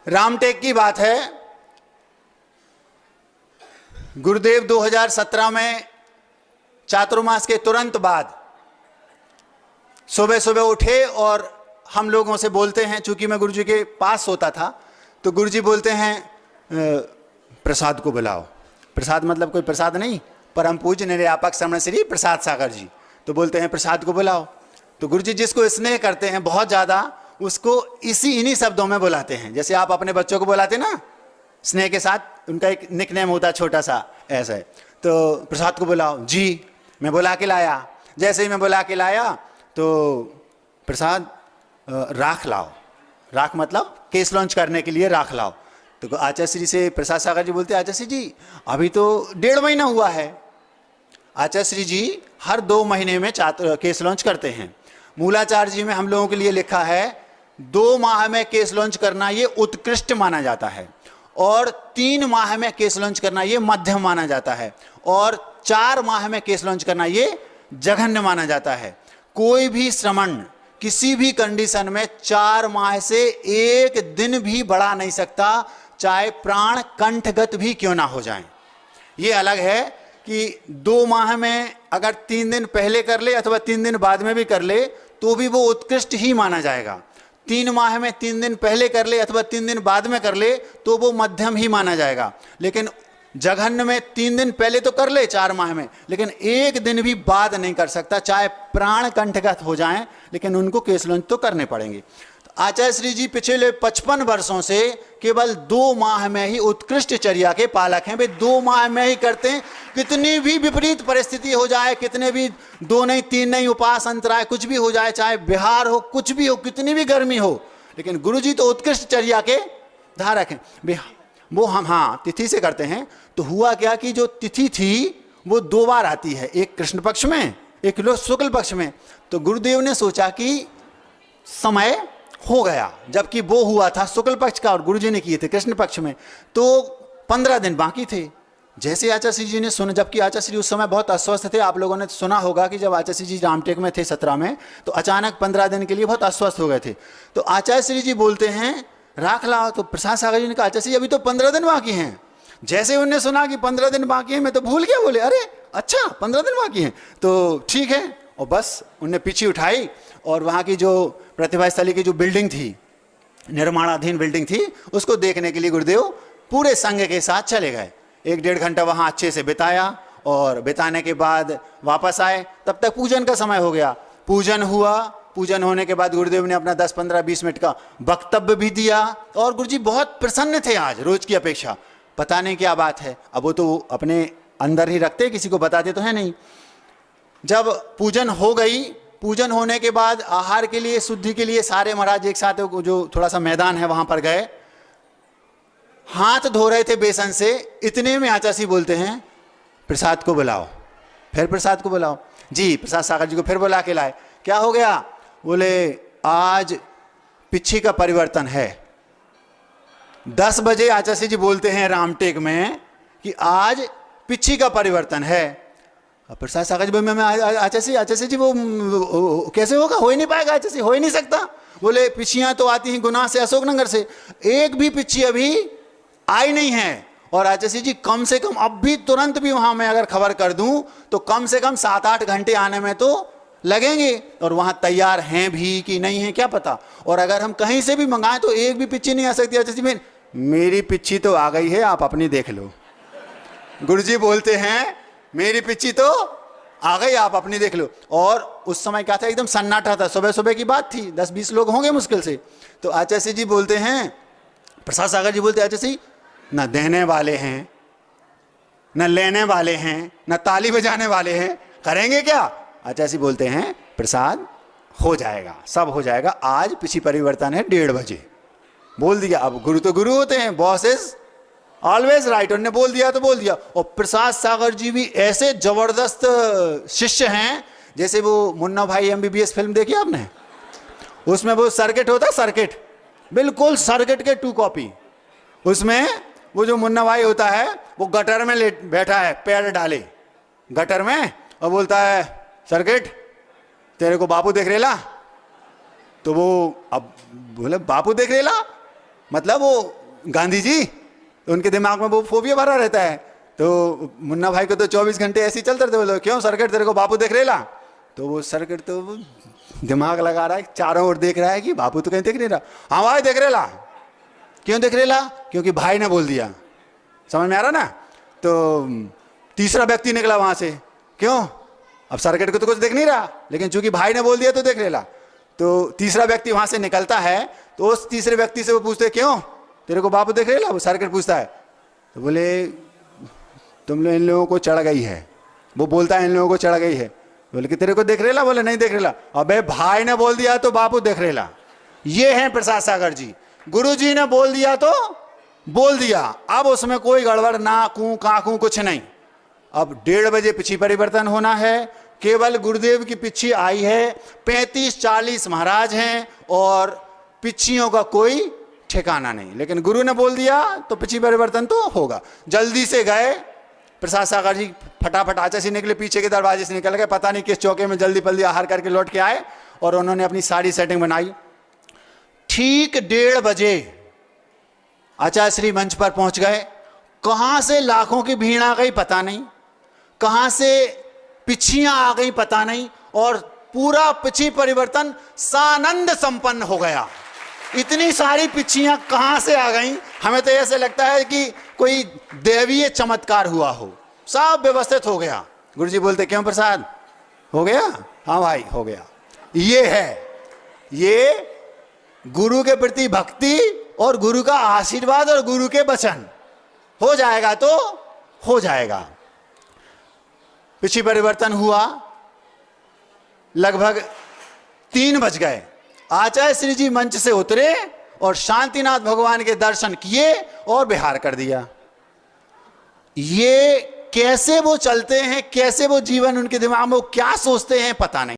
रामटेक की बात है। गुरुदेव 2017 में चातुर्मास के तुरंत बाद सुबह सुबह उठे और हम लोगों से बोलते हैं, चूंकि मैं गुरुजी के पास होता था, तो गुरुजी बोलते हैं प्रसाद को बुलाओ। प्रसाद मतलब कोई प्रसाद नहीं, परम पूज्य निर्यापक श्रमण श्री प्रसाद सागर जी, तो बोलते हैं प्रसाद को बुलाओ। तो गुरुजी जिसको स्नेह करते हैं बहुत ज़्यादा, उसको इन्हीं शब्दों में बुलाते हैं। जैसे आप अपने बच्चों को बुलाते ना स्नेह के साथ, उनका एक निकनेम होता है छोटा सा, ऐसा है। तो प्रसाद को बुलाओ जी, मैं बुला के लाया। जैसे ही मैं बुला के लाया तो प्रसाद राख लाओ। राख मतलब केस लॉन्च करने के लिए राख लाओ। तो आचार्य श्री से प्रसाद सागर जी बोलते, आचार्य श्री जी अभी तो 1.5 महीना हुआ है। आचार्य श्री जी हर 2 महीने में केस लॉन्च करते हैं। मूलाचार्य जी में हम लोगों के लिए लिखा है 2 माह में केस लॉन्च करना ये उत्कृष्ट माना जाता है, और 3 माह में केस लॉन्च करना ये मध्यम माना जाता है, और 4 माह में केस लॉन्च करना ये जघन्य माना जाता है। कोई भी श्रमण किसी भी कंडीशन में 4 माह से 1 दिन भी बढ़ा नहीं सकता, चाहे प्राण कंठगत भी क्यों ना हो जाए। ये अलग है कि 2 माह में अगर 3 दिन पहले कर ले अथवा 3 दिन बाद में भी कर ले तो भी वो उत्कृष्ट ही माना जाएगा। 3 माह में 3 दिन पहले कर ले अथवा 3 दिन बाद में कर ले तो वो मध्यम ही माना जाएगा। लेकिन जघन्य में 3 दिन पहले तो कर ले 4 माह में, लेकिन 1 दिन भी बाद नहीं कर सकता, चाहे प्राण कंठगत हो जाएं, लेकिन उनको केस लॉन्च तो करने पड़ेंगे। तो आचार्य श्री जी पिछले 55 वर्षों से केवल 2 माह में ही उत्कृष्ट चर्या के पालक हैं। वे 2 माह में ही करते हैं। कितनी भी विपरीत परिस्थिति हो जाए, कितने भी 2 नहीं 3 नहीं उपास अंतराय कुछ भी हो जाए, चाहे बिहार हो कुछ भी हो, कितनी भी गर्मी हो, लेकिन गुरुजी तो उत्कृष्ट चर्या के धारक हैं। वो हम तिथि से करते हैं। तो हुआ क्या कि जो तिथि थी वो 2 बार आती है, एक कृष्ण पक्ष में, एक शुक्ल पक्ष में। तो गुरुदेव ने सोचा कि समय हो गया, जबकि वो हुआ था शुक्ल पक्ष का और गुरुजी ने किए थे कृष्ण पक्ष में, तो 15 दिन बाकी थे। जैसे आचार्य श्री जी ने सुना, जबकि आचार्य श्री उस समय बहुत अस्वस्थ थे। आप लोगों ने सुना होगा कि जब आचार्य श्री जी रामटेक में थे 17 में, तो अचानक 15 दिन के लिए बहुत अस्वस्थ हो गए थे। तो आचार्य श्री जी बोलते हैं राख लाओ। तो प्रसाद सागर जी ने कहा, आचार्य श्री अभी तो 15 दिन बाकी हैं। जैसे उन्होंने सुना कि 15 दिन बाकी हैं, मैं तो भूल गया। बोले अरे अच्छा 15 दिन बाकी हैं, तो ठीक है। और बस उनने पीछे उठाई और वहाँ की जो प्रतिभा स्थली की जो बिल्डिंग थी, निर्माणाधीन बिल्डिंग थी, उसको देखने के लिए गुरुदेव पूरे संघ के साथ चले गए। 1-1.5 घंटा वहाँ अच्छे से बिताया, और बिताने के बाद वापस आए। तब तक पूजन का समय हो गया। पूजन हुआ। पूजन होने के बाद गुरुदेव ने अपना 10, 15, 20 मिनट का वक्तव्य भी दिया, और गुरुजी बहुत प्रसन्न थे आज रोज की अपेक्षा। पता नहीं क्या बात है, अब वो तो अपने अंदर ही रखते, किसी को बताते तो है नहीं। जब पूजन हो गई, पूजन होने के बाद आहार के लिए, शुद्धि के लिए सारे महाराज एक साथ जो थोड़ा सा मैदान है वहां पर गए, हाथ धो रहे थे बेसन से। इतने में आचार्य जी बोलते हैं प्रसाद को बुलाओ। फिर प्रसाद को बुलाओ जी, प्रसाद सागर जी को फिर बुला के लाए। क्या हो गया? बोले आज पिछी का परिवर्तन है। 10 बजे आचार्य जी बोलते हैं रामटेक में कि आज पिछी का परिवर्तन है। प्रसाद सागर जी में आचार्य जी वो कैसे होगा? हो ही नहीं पाएगा आचार्य जी, हो ही नहीं सकता। बोले पिछियां तो आती हैं गुना से, अशोकनगर से, एक भी पिछी अभी आई नहीं है। और आचार्य जी कम से कम अब भी तुरंत भी वहां मैं अगर खबर कर दूं तो कम से कम 7-8 घंटे आने में तो लगेंगे, और वहां तैयार हैं भी कि नहीं है क्या पता। और अगर हम कहीं से भी मंगाएं तो एक भी पिच्ची नहीं आ सकती। आचार्य जी मेरी पिच्ची तो आ गई है, आप अपनी देख लो। गुरुजी बोलते हैं मेरी पिच्ची तो आ गई, आप अपनी देख लो। और उस समय क्या था, एकदम सन्नाटा था। सुबह सुबह की बात थी, 10-20 लोग होंगे मुश्किल से। तो आचार्य जी बोलते हैं, प्रसाद सागर जी बोलते हैं आचार्य जी न देने वाले हैं, न लेने वाले हैं, न ताली बजाने वाले हैं, करेंगे क्या? आचार्य जी बोलते हैं प्रसाद हो जाएगा, सब हो जाएगा। आज पिछी परिवर्तन है 1:30 बजे। बोल दिया। अब गुरु तो गुरु होते हैं, बॉस इज ऑलवेज राइट। उन्होंने बोल दिया तो बोल दिया। और प्रसाद सागर जी भी ऐसे जबरदस्त शिष्य हैं, जैसे वो मुन्ना भाई MBBS फिल्म देखी आपने? उसमें वो सर्किट होता है, सर्किट, बिल्कुल सर्किट के 2 कॉपी। उसमें वो जो मुन्ना भाई होता है वो गटर में बैठा है, पैर डाले गटर में, और बोलता है सर्किट तेरे को बापू देख रेला। तो वो अब बोले बापू देख रेला? मतलब वो गांधी जी, तो उनके दिमाग में वो फोबिया भरा रहता है। तो मुन्ना भाई को तो 24 घंटे ऐसे ही चलते रहते, बोलो क्यों सर्किट तेरे को बापू देख रेला? तो वो सर्किट तो वो दिमाग लगा रहा है, चारों ओर देख रहा है कि बापू तो कहीं देख नहीं रहा। हाँ भाई देख रेला। क्यों देख रेला? क्योंकि भाई ने बोल दिया। समझ में आ रहा ना? तो तीसरा व्यक्ति निकला वहां से, क्यों? अब सर्किट को तो कुछ देख नहीं रहा, लेकिन चूंकि भाई ने बोल दिया तो देख लेला। तो तीसरा व्यक्ति वहां से निकलता है, तो उस तीसरे व्यक्ति से वो पूछते क्यों तेरे को बापू देख लेला? वो सर्किट पूछता है, तो बोले तुम लोग इन लोगों को चढ़ गई है। वो बोलता है इन लोगों को चढ़ गई है। बोले कि तेरे को देख रेला? बोले नहीं देख रेला। अबे भाई ने बोल दिया तो बापू देख रेला। ये हैं प्रसाद सागर जी। गुरु जी ने बोल दिया तो बोल दिया, अब उसमें कोई गड़बड़ ना कूं काकू कुछ नहीं। अब 1:30 बजे पिछी परिवर्तन होना है। केवल गुरुदेव की पिछी आई है, 35-40 महाराज हैं और पिछियों का कोई ठिकाना नहीं, लेकिन गुरु ने बोल दिया तो पिछी परिवर्तन तो होगा। जल्दी से गए प्रसाद सागर जी, फटाफट आचा से निकले, पीछे के दरवाजे से निकल गए, पता नहीं किस चौके में जल्दी पल्दी आहार करके लौट के आए और उन्होंने अपनी सारी सेटिंग बनाई। ठीक 1:30 बजे आचार्य श्री मंच पर पहुंच गए। कहां से लाखों की भीड़ आ गई पता नहीं, कहां से पिछियां आ गई पता नहीं, और पूरा पिछी परिवर्तन सानंद संपन्न हो गया। इतनी सारी पिछियां कहां से आ गई, हमें तो ऐसे लगता है कि कोई दैवीय चमत्कार हुआ हो। सब व्यवस्थित हो गया। गुरुजी बोलते क्यों प्रसाद हो गया? हाँ भाई हो गया। ये है, ये गुरु के प्रति भक्ति और गुरु का आशीर्वाद और गुरु के वचन। हो जाएगा तो हो जाएगा। पिछी परिवर्तन हुआ, लगभग 3 बज गए। आचार्य श्री जी मंच से उतरे और शांतिनाथ भगवान के दर्शन किए और बिहार कर दिया। ये कैसे वो चलते हैं, कैसे वो जीवन उनके दिमाग में, वो क्या सोचते हैं पता नहीं।